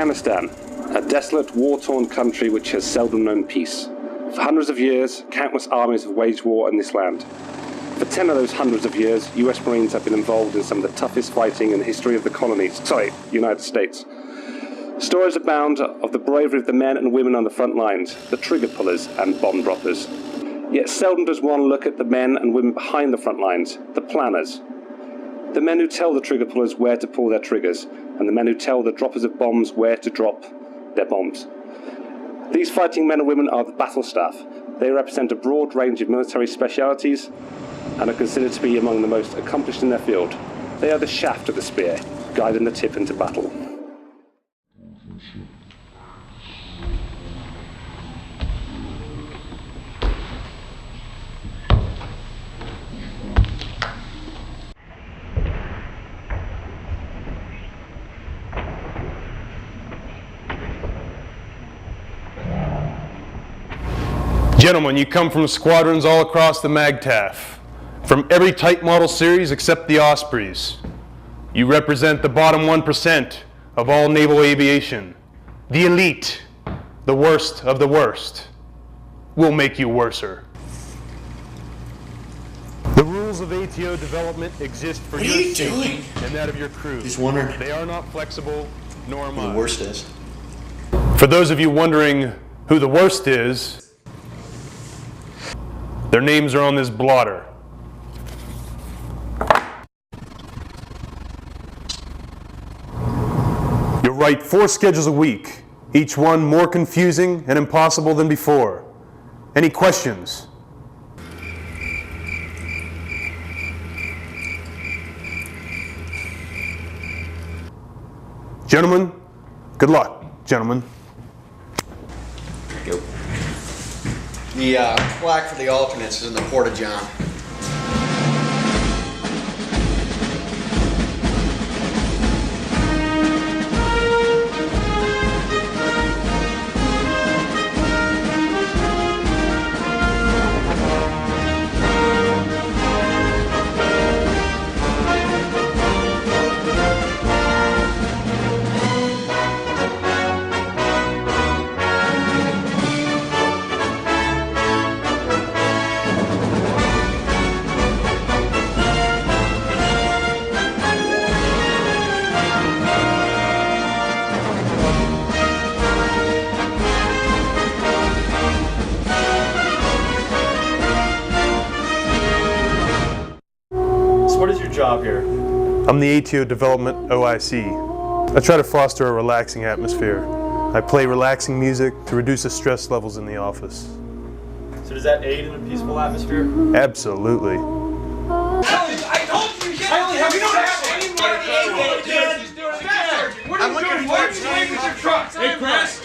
Afghanistan, a desolate, war-torn country which has seldom known peace. For hundreds of years, countless armies have waged war in this land. For 10 of those hundreds of years, US Marines have been involved in some of the toughest fighting in the history of the United States. Stories abound of the bravery of the men and women on the front lines, the trigger pullers and bomb droppers. Yet seldom does one look at the men and women behind the front lines, the planners. The men who tell the trigger pullers where to pull their triggers, and the men who tell the droppers of bombs where to drop their bombs. These fighting men and women are the battle staff. They represent a broad range of military specialities and are considered to be among the most accomplished in their field. They are the shaft of the spear, guiding the tip into battle. Gentlemen, you come from squadrons all across the MAGTF, from every type model series except the Ospreys. You represent the bottom 1% of all naval aviation, the elite, the worst of the worst. We'll make you worser. The rules of ATO development exist for your safety and that of your crew. Just wondering. They are not flexible, nor am I. The worst is. For those of you wondering who the worst is, their names are on this blotter. You'll write 4 schedules a week, each one more confusing and impossible than before. Any questions? Gentlemen, good luck, gentlemen. Go. The plaque for the alternates is in the Porta-John. What is your job here? I'm the ATO Development OIC. I try to foster a relaxing atmosphere. I play relaxing music to reduce the stress levels in the office. So does that aid in a peaceful atmosphere? Absolutely. I told you, we don't have any money. Just do it again. What are you doing? Why are you playing with your trucks? Hey, Chris.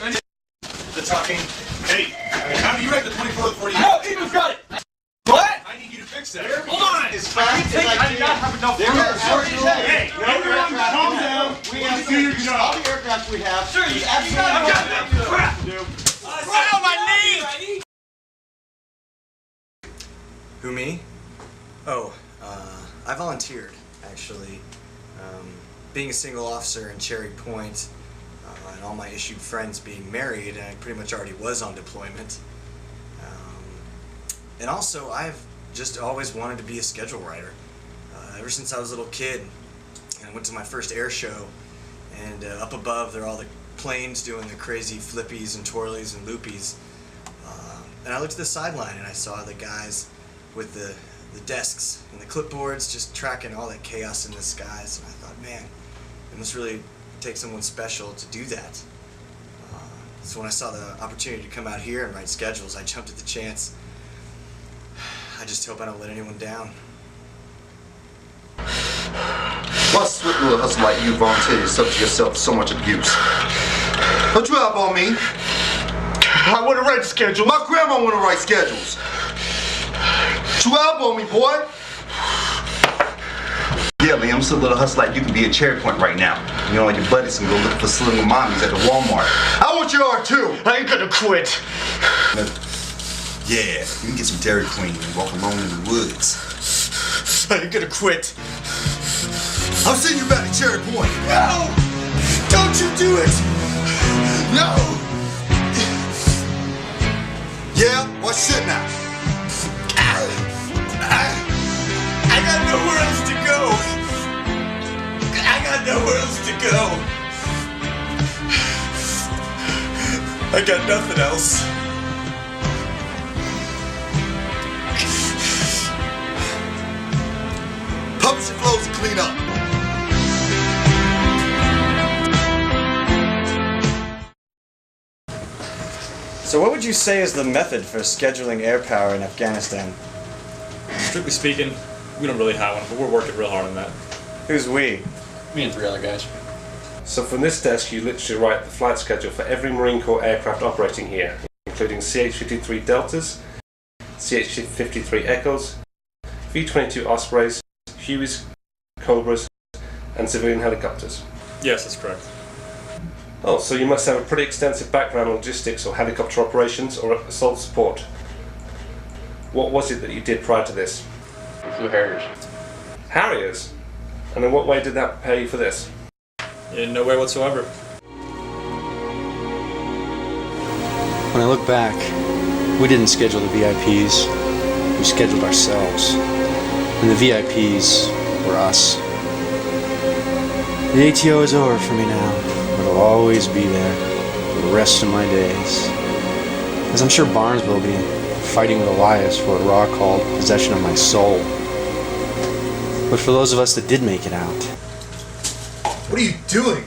The talking. Hey, how do you write the 24-40? No, Eagles got it. What? I need you to fix that. Hold on. As fast as I do not have enough room. Hey, everyone calm down. We have do your job. all the aircraft we have. Sure, you got crap to do. Right on my knees. Who, me? Oh, I volunteered, actually. Being a single officer in Cherry Point, and all my issued friends being married, I pretty much already was on deployment. And also, I've just always wanted to be a schedule writer. Ever since I was a little kid, and I went to my first air show, and up above there are all the planes doing the crazy flippies and twirlies and loopies. And I looked at the sideline and I saw the guys with the desks and the clipboards just tracking all that chaos in the skies, and I thought, man, it must really take someone special to do that. So when I saw the opportunity to come out here and write schedules, I jumped at the chance. I just hope I don't let anyone down. Why sweet little hustle like you volunteer yourself to yourself so much abuse? Don't you eyeball me? I want to write schedules. My grandma want to write schedules. Don't you eyeball me, boy? Yeah, Liam, so little hustle like you can be at Cherry Point right now. You know, all your buddies can go look for slim mommies at the Walmart. I want your art too. I ain't gonna quit. Yeah, you can get some Dairy Queen and walk alone in the woods. I ain't gonna quit. I'll send you back to Cherry Point. No! Don't you do it! I got nothing else. Publish your clothes and clean up. So what would you say is the method for scheduling air power in Afghanistan? Strictly speaking, we don't really have one, but we're working real hard on that. Who's we? Me and 3 other guys. So from this desk you literally write the flight schedule for every Marine Corps aircraft operating here, including CH-53 Deltas, CH-53 Echoes, V-22 Ospreys, Hueys, Cobras, and civilian helicopters. Yes, that's correct. Oh, so you must have a pretty extensive background in logistics or helicopter operations or assault support. What was it that you did prior to this? We flew Harriers. Harriers? And in what way did that prepare you for this? In no way whatsoever. When I look back, we didn't schedule the VIPs, we scheduled ourselves. And the VIPs were us. The ATO is over for me now, but it'll always be there for the rest of my days. As I'm sure Barnes will be, fighting with Elias for what Raw called possession of my soul. But for those of us that did make it out... What are you doing?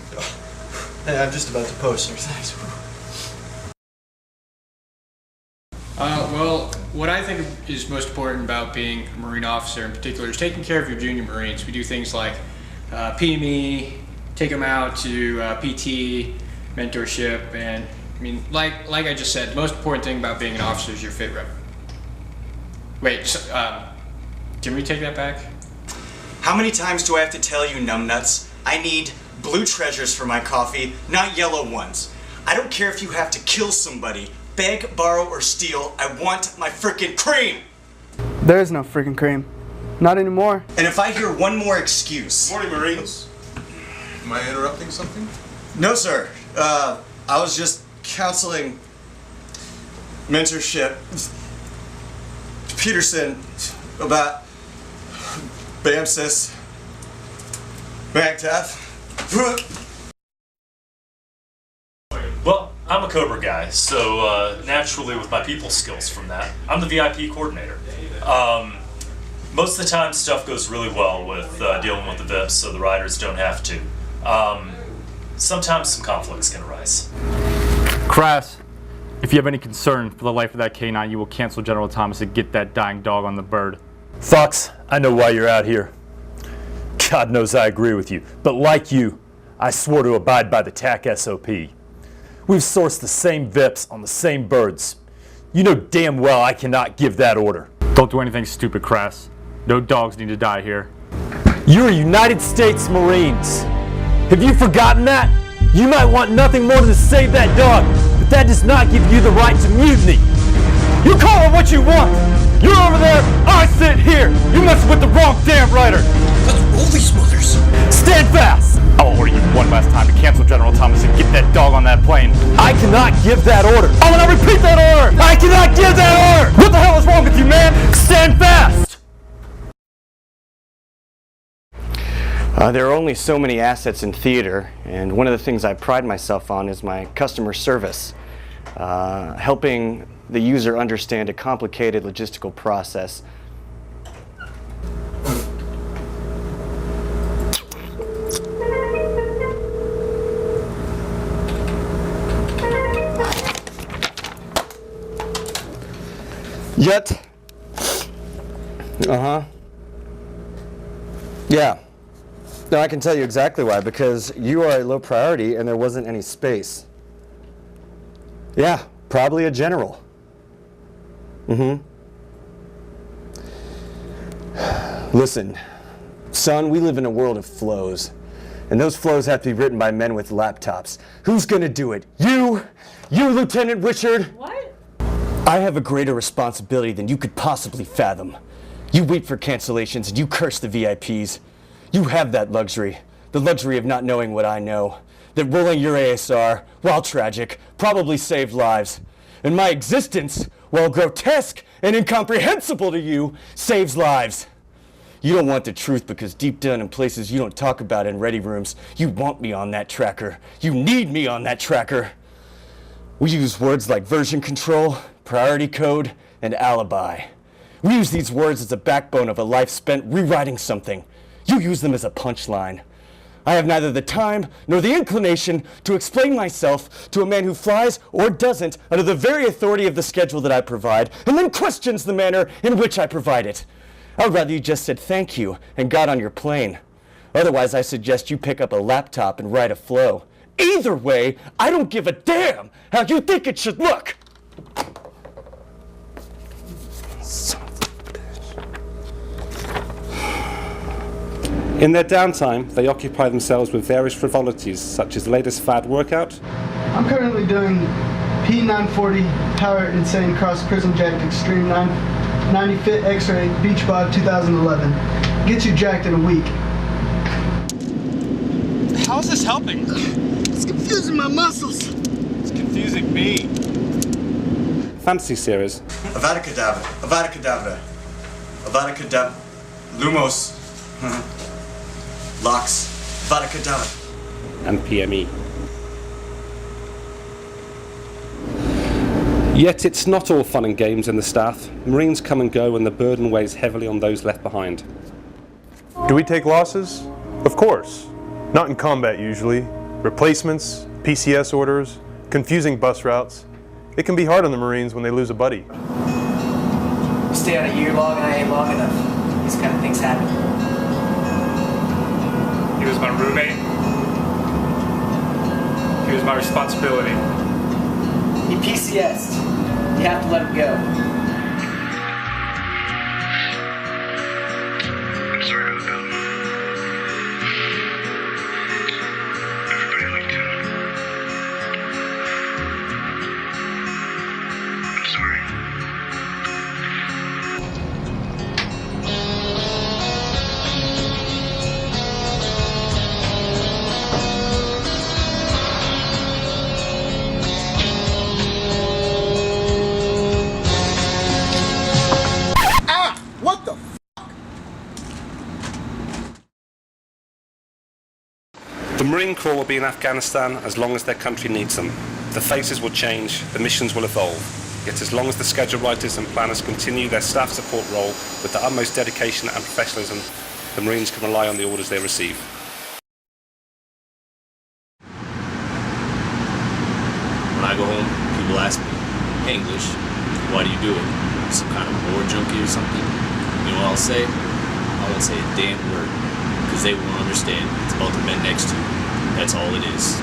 Hey, I'm just about to post, sir. Thanks. Well, what I think is most important about being a Marine officer in particular is taking care of your junior Marines. We do things like PME, take them out to PT, mentorship, and I mean, like I just said, the most important thing about being an officer is your fit rep. Wait, so, can we take that back? How many times do I have to tell you, numbnuts? I need blue treasures for my coffee, not yellow ones. I don't care if you have to kill somebody, beg, borrow, or steal. I want my frickin' cream! There's no freaking cream. Not anymore. And if I hear one more excuse... Morning, Marines. Am I interrupting something? No, sir. I was just counseling mentorship Peterson about BAMSIS, MAGTF. Well, I'm a Cobra guy, so naturally with my people skills from that, I'm the VIP coordinator. Most of the time stuff goes really well with dealing with the VIPs, so the riders don't have to. Sometimes some conflicts can arise. Crass, if you have any concern for the life of that K9, you will cancel General Thomas and get that dying dog on the bird. Fox, I know why you're out here. God knows I agree with you, but like you, I swore to abide by the TAC SOP. We've sourced the same VIPs on the same birds. You know damn well I cannot give that order. Don't do anything stupid, Crass. No dogs need to die here. You're United States Marines. Have you forgotten that? You might want nothing more than to save that dog, but that does not give you the right to mutiny. You call it what you want. You're over there, I sit here. You messing with the wrong damn rider. Let's roll these mothers. Stand fast. I'll order you one last time to cancel General Thomas and get that dog on that plane. I cannot give that order. I will not repeat that order. I cannot give that order. What the hell is wrong with you, man? Stand fast. There are only so many assets in theater, and one of the things I pride myself on is my customer service. Helping the user understand a complicated logistical process. Yet. Yeah. No, I can tell you exactly why, because you are a low priority and there wasn't any space. Yeah, probably a general. Listen, son, we live in a world of flows, and those flows have to be written by men with laptops. Who's gonna do it? You? You, Lieutenant Richard? What? I have a greater responsibility than you could possibly fathom. You wait for cancellations and you curse the VIPs. You have that luxury, the luxury of not knowing what I know. That rolling your ASR, while tragic, probably saved lives. And my existence, while grotesque and incomprehensible to you, saves lives. You don't want the truth because deep down in places you don't talk about in ready rooms, you want me on that tracker. You need me on that tracker. We use words like version control, priority code, and alibi. We use these words as the backbone of a life spent rewriting something. You use them as a punchline. I have neither the time nor the inclination to explain myself to a man who flies or doesn't under the very authority of the schedule that I provide, and then questions the manner in which I provide it. I would rather you just said thank you and got on your plane. Otherwise, I suggest you pick up a laptop and write a flow. Either way, I don't give a damn how you think it should look. In their downtime, they occupy themselves with various frivolities, such as the latest fad workout. I'm currently doing P940 Power Insane Cross Prism Jacked Extreme 90 Fit X-Ray Beach Bod 2011. Gets you jacked in a week. How is this helping? It's confusing my muscles. It's confusing me. Fantasy series. Avada Kedavra, Avada Kedavra, Avada Kedavra, Lumos, Locks, Avada Kedavra. And PME. Yet it's not all fun and games in the staff. Marines come and go and the burden weighs heavily on those left behind. Do we take losses? Of course. Not in combat usually. Replacements, PCS orders, confusing bus routes. It can be hard on the Marines when they lose a buddy. You stay on a year long and I ain't long enough. These kind of things happen. He was my roommate. He was my responsibility. He PCS'd. You have to let him go. I'm sorry about that. Everybody liked him. I'm sorry. What the The Marine Corps will be in Afghanistan as long as their country needs them. The faces will change, the missions will evolve. Yet as long as the schedule writers and planners continue their staff support role with the utmost dedication and professionalism, the Marines can rely on the orders they receive. When I go home, people ask me, hey English, why do you do it? Some kind of war junkie or something? You know what I'll say? I won't say a damn word, because they won't understand. It's about the men next to you. That's all it is.